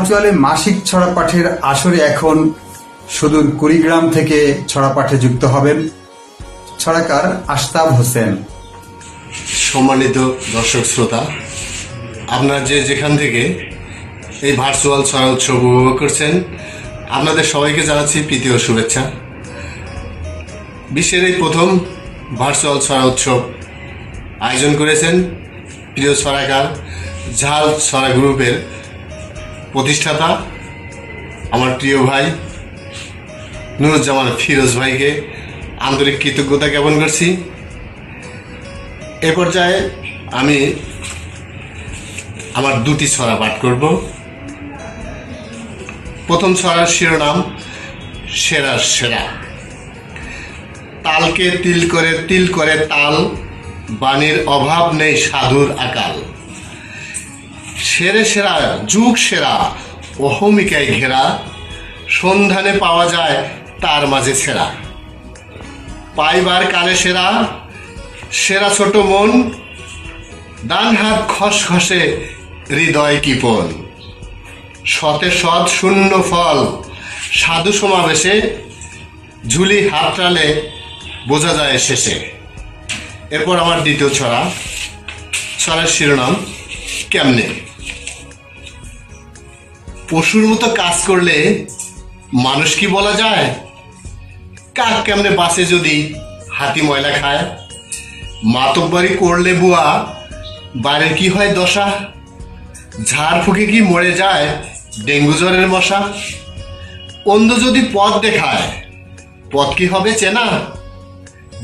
Virtually মাসিক ছড়া পাঠের আসরে এখন সুদূর কুড়িগ্রাম থেকে ছড়া পাঠে যুক্ত হবেন ছড়াকার আশতাব হোসেন। সম্মানিত দর্শক শ্রোতা, আপনারা যেখান থেকে এই ভার্চুয়াল ছড়া উৎসব উপভোগ করছেন, আপনাদের সবাইকে জানাচ্ছি প্রীতি ও শুভেচ্ছা। বিশ্বের এই প্রথম ভার্চুয়াল ছড়া উৎসব আয়োজন করেছেন প্রিয় ছড়াকার ঝাল ছড়া গ্রুপের প্রতিষ্ঠাতা আমার প্রিয় ভাই নুরুজ্জামান ফিরোজ ভাইকে আন্তরিক কৃতজ্ঞতা জ্ঞাপন করছি। এ পর্যায়ে আমি আমার দুটি ছড়া পাঠ করব। প্রথম ছড়ার শিরোনাম সেরার সেরা। তালকে তিল করে তাল, বাণীর অভাব নেই সাধুর আকাল। সেরে সেরা যুগ সেরা, অহমিকায় ঘেরা, সন্ধানে পাওয়া যায় তার মাঝে ছেঁড়া। পাইবার কালে সেরা, সেরা ছোট মন, ডান হাত খসখসে হৃদয় কিপন। শতে শত শূন্য ফল, সাধু সমাবেশে, ঝুলি হাতড়ালে বোঝা যায় শেষে। এরপর আমার দ্বিতীয় ছড়ার শিরোনাম কেমনে। পশুর মতো কাজ করলে মানুষ কি বলা যায়? কাক কেমনে বাঁচে যদি হাতি ময়লা খায়? মাতব্বরি করলে বুয়া বাড়ির কি হয় দশা? ঝাড় ফুঁকে কি মরে যায় ডেঙ্গু জ্বরের মশা? অন্ধ যদি পথ দেখায়, পথ কি হবে চেনা?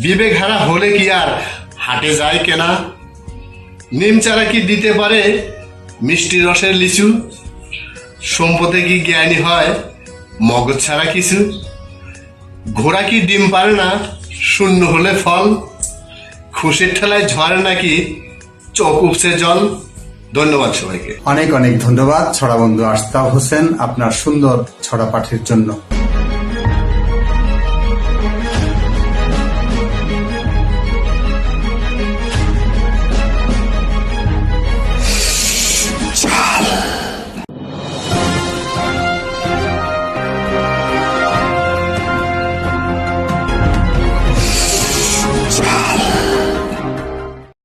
বিবেক হারা হলে কি আর হাটে যায় কেনা? নিম চারা কি দিতে পারে মিষ্টি রসের লিচু? সম্পদে কি জ্ঞানী হয় মগজ ছাড়া কিছু? ঘোড়া কি ডিম পারে না শূন্য হলে ফল? খুশির ঠেলায় ঝরে নাকি চোখ উপসে জল? ধন্যবাদ সবাইকে। অনেক অনেক ধন্যবাদ ছড়া বন্ধু আশতাব হোসেন আপনার সুন্দর ছড়া পাঠের জন্য।